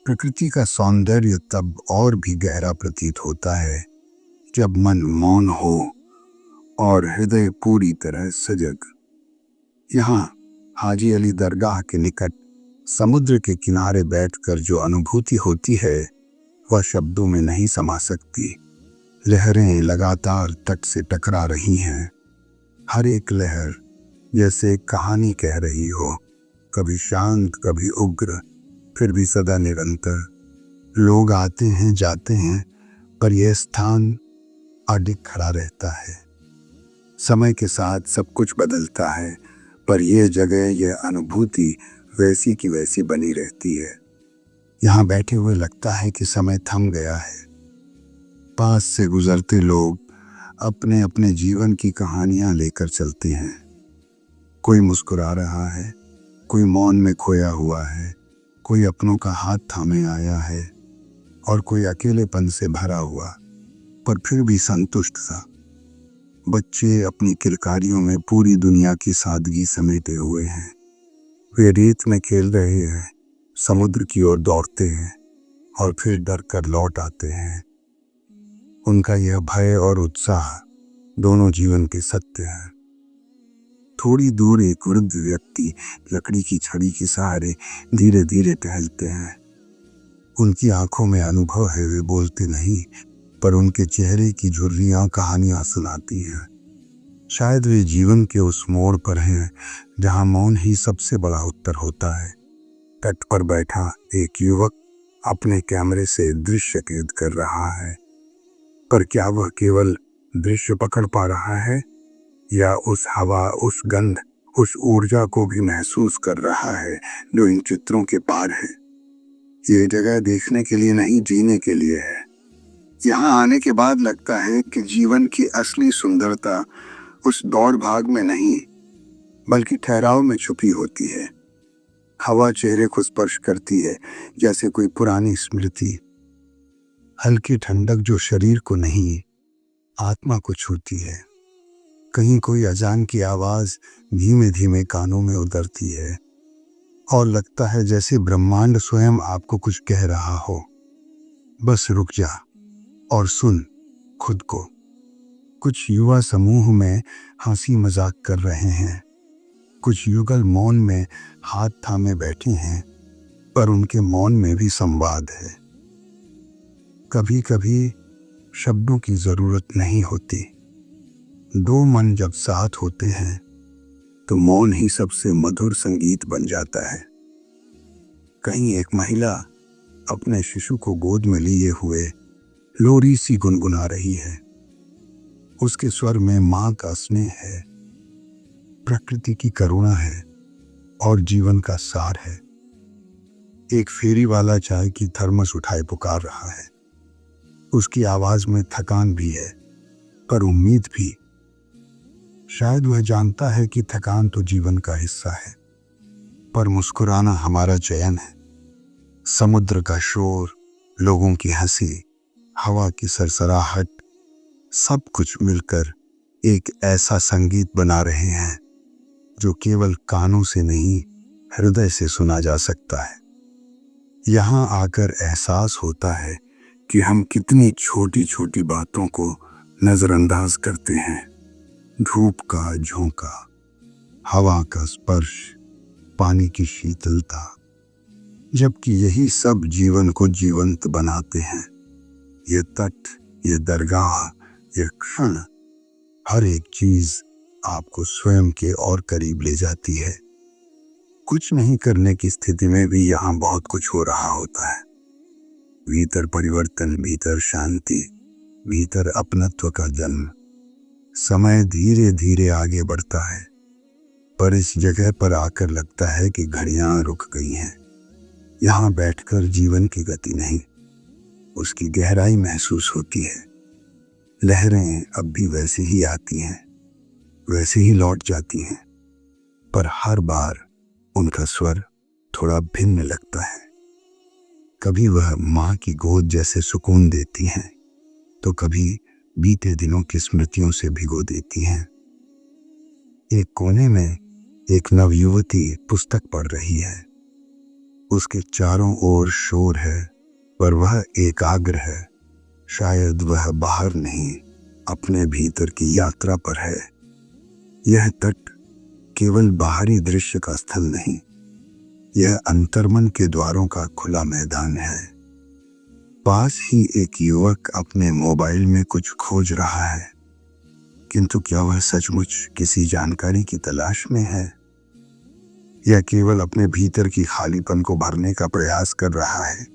प्रकृति का सौंदर्य तब और भी गहरा प्रतीत होता है जब मन मौन हो और हृदय पूरी तरह सजग। यहाँ हाजी अली दरगाह के निकट समुद्र के किनारे बैठकर जो अनुभूति होती है वह शब्दों में नहीं समा सकती। लहरें लगातार तट से टकरा रही हैं, हर एक लहर जैसे एक कहानी कह रही हो, कभी शांत कभी उग्र, फिर भी सदा निरंतर। लोग आते हैं जाते हैं, पर यह स्थान अडिग खड़ा रहता है। समय के साथ सब कुछ बदलता है, पर यह जगह, यह अनुभूति वैसी की वैसी बनी रहती है। यहाँ बैठे हुए लगता है कि समय थम गया है। पास से गुजरते लोग अपने अपने जीवन की कहानियां लेकर चलते हैं। कोई मुस्कुरा रहा है, कोई मौन में खोया हुआ है, कोई अपनों का हाथ थामे आया है और कोई अकेलेपन से भरा हुआ, पर फिर भी संतुष्ट सा। बच्चे अपनी किरकारियों में पूरी दुनिया की सादगी समेटे हुए हैं। वे रेत में खेल रहे हैं, समुद्र की ओर दौड़ते हैं और फिर डर कर लौट आते हैं। उनका यह भय और उत्साह दोनों जीवन के सत्य हैं। थोड़ी दूर एक वृद्ध व्यक्ति लकड़ी की छड़ी के सहारे धीरे धीरे टहलते हैं। उनकी आंखों में अनुभव है, वे बोलते नहीं, पर उनके चेहरे की झुर्रियां कहानियां सुनाती हैं। शायद वे जीवन के उस मोड़ पर हैं जहां मौन ही सबसे बड़ा उत्तर होता है। तट पर बैठा एक युवक अपने कैमरे से दृश्य कैद कर रहा है, पर क्या वह केवल दृश्य पकड़ पा रहा है या उस हवा, उस गंध, उस ऊर्जा को भी महसूस कर रहा है जो इन चित्रों के पार है। ये जगह देखने के लिए नहीं, जीने के लिए है। यहाँ आने के बाद लगता है कि जीवन की असली सुंदरता उस दौड़ भाग में नहीं, बल्कि ठहराव में छुपी होती है। हवा चेहरे को स्पर्श करती है जैसे कोई पुरानी स्मृति, हल्की ठंडक जो शरीर को नहीं, आत्मा को छूती है। कहीं कोई अजान की आवाज धीमे धीमे कानों में उतरती है और लगता है जैसे ब्रह्मांड स्वयं आपको कुछ कह रहा हो, बस रुक जा और सुन खुद को। कुछ युवा समूह में हंसी मजाक कर रहे हैं, कुछ युगल मौन में हाथ थामे बैठे हैं, पर उनके मौन में भी संवाद है। कभी कभी शब्दों की जरूरत नहीं होती। दो मन जब साथ होते हैं तो मौन ही सबसे मधुर संगीत बन जाता है। कहीं एक महिला अपने शिशु को गोद में लिए हुए लोरी सी गुनगुना रही है। उसके स्वर में मां का स्नेह है, प्रकृति की करुणा है और जीवन का सार है। एक फेरी वाला चाय की थर्मस उठाए पुकार रहा है। उसकी आवाज में थकान भी है, पर उम्मीद भी। शायद वह जानता है कि थकान तो जीवन का हिस्सा है, पर मुस्कुराना हमारा चयन है। समुद्र का शोर, लोगों की हंसी, हवा की सरसराहट, सब कुछ मिलकर एक ऐसा संगीत बना रहे हैं जो केवल कानों से नहीं, हृदय से सुना जा सकता है। यहाँ आकर एहसास होता है कि हम कितनी छोटी छोटी बातों को नजरअंदाज करते हैं। धूप का झोंका, हवा का स्पर्श, पानी की शीतलता, जबकि यही सब जीवन को जीवंत बनाते हैं। ये तट, ये दरगाह, ये क्षण, हर एक चीज आपको स्वयं के और करीब ले जाती है। कुछ नहीं करने की स्थिति में भी यहाँ बहुत कुछ हो रहा होता है। भीतर परिवर्तन, भीतर शांति, भीतर अपनत्व का जन्म। समय धीरे धीरे आगे बढ़ता है, पर इस जगह पर आकर लगता है कि घड़ियां रुक गई हैं। यहाँ बैठकर जीवन की गति नहीं, उसकी गहराई महसूस होती है। लहरें अब भी वैसे ही आती हैं, वैसे ही लौट जाती हैं, पर हर बार उनका स्वर थोड़ा भिन्न लगता है। कभी वह माँ की गोद जैसे सुकून देती हैं, तो कभी बीते दिनों की स्मृतियों से भिगो देती हैं। एक कोने में एक नवयुवती पुस्तक पढ़ रही है। उसके चारों ओर शोर है, पर वह एकाग्र है। शायद वह बाहर नहीं, अपने भीतर की यात्रा पर है। यह तट केवल बाहरी दृश्य का स्थल नहीं, यह अंतर्मन के द्वारों का खुला मैदान है। पास ही एक युवक अपने मोबाइल में कुछ खोज रहा है, किंतु क्या वह सचमुच किसी जानकारी की तलाश में है या केवल अपने भीतर की खालीपन को भरने का प्रयास कर रहा है?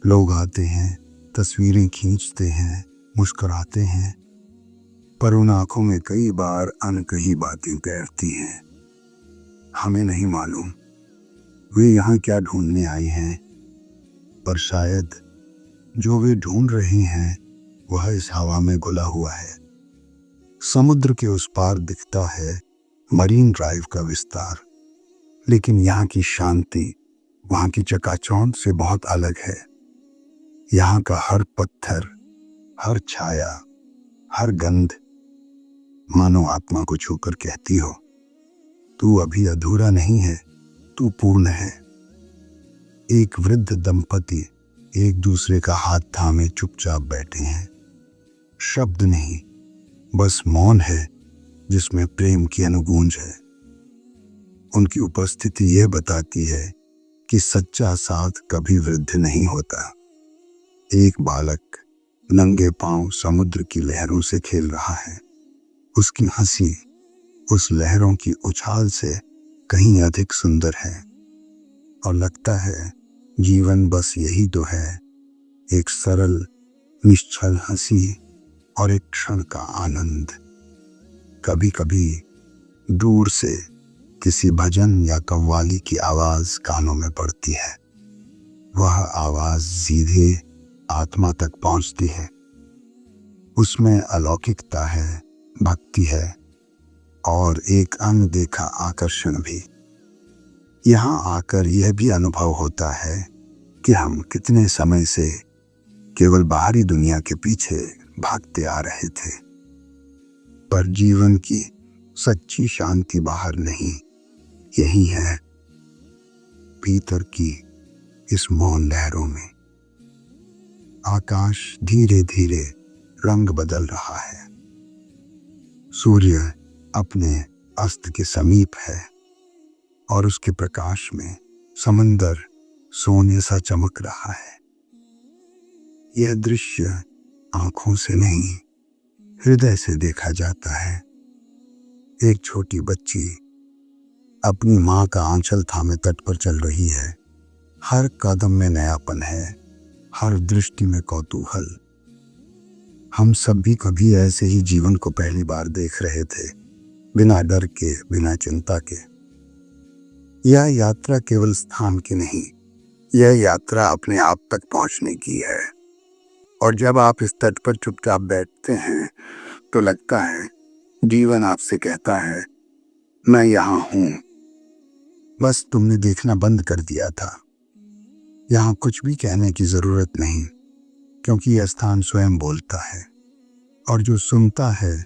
लोग आते हैं, तस्वीरें खींचते हैं, मुस्कुराते हैं, पर उन आंखों में कई बार अनकही बातें तैरती हैं। हमें नहीं मालूम वे यहाँ क्या ढूंढने आए हैं, पर शायद जो वे ढूंढ रहे हैं वह इस हवा में घुला हुआ है। समुद्र के उस पार दिखता है मरीन ड्राइव का विस्तार, लेकिन यहाँ की शांति वहाँ की चकाचौंध से बहुत अलग है। यहाँ का हर पत्थर, हर छाया, हर गंध मानो आत्मा को छूकर कहती हो, तू अभी अधूरा नहीं है, तू पूर्ण है। एक वृद्ध दंपति एक दूसरे का हाथ थामे चुपचाप बैठे हैं। शब्द नहीं, बस मौन है जिसमें प्रेम की अनुगूंज है। उनकी उपस्थिति यह बताती है कि सच्चा साथ कभी वृद्ध नहीं होता। एक बालक नंगे पांव समुद्र की लहरों से खेल रहा है। उसकी हंसी उस लहरों की उछाल से कहीं अधिक सुंदर है, और लगता है जीवन बस यही तो है, एक सरल निश्चल हंसी और एक क्षण का आनंद। कभी कभी दूर से किसी भजन या कव्वाली की आवाज कानों में पड़ती है। वह आवाज सीधे आत्मा तक पहुंचती है। उसमें अलौकिकता है, भक्ति है और एक अनदेखा आकर्षण भी। यहाँ आकर यह भी अनुभव होता है कि हम कितने समय से केवल बाहरी दुनिया के पीछे भागते आ रहे थे, पर जीवन की सच्ची शांति बाहर नहीं, यही है भीतर की इस मौन लहरों में। आकाश धीरे धीरे रंग बदल रहा है। सूर्य अपने अस्त के समीप है और उसके प्रकाश में समंदर सोने सा चमक रहा है। यह दृश्य आंखों से नहीं, हृदय से देखा जाता है। एक छोटी बच्ची अपनी माँ का आंचल थामे तट पर चल रही है। हर कदम में नयापन है, हर दृष्टि में कौतूहल। हम सब भी कभी ऐसे ही जीवन को पहली बार देख रहे थे, बिना डर के, बिना चिंता के। यह यात्रा केवल स्थान की नहीं, यह यात्रा अपने आप तक पहुंचने की है। और जब आप इस तट पर चुपचाप बैठते हैं तो लगता है जीवन आपसे कहता है, मैं यहाँ हूं, बस तुमने देखना बंद कर दिया था। यहाँ कुछ भी कहने की जरूरत नहीं, क्योंकि यह स्थान स्वयं बोलता है, और जो सुनता है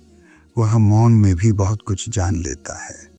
वह मौन में भी बहुत कुछ जान लेता है।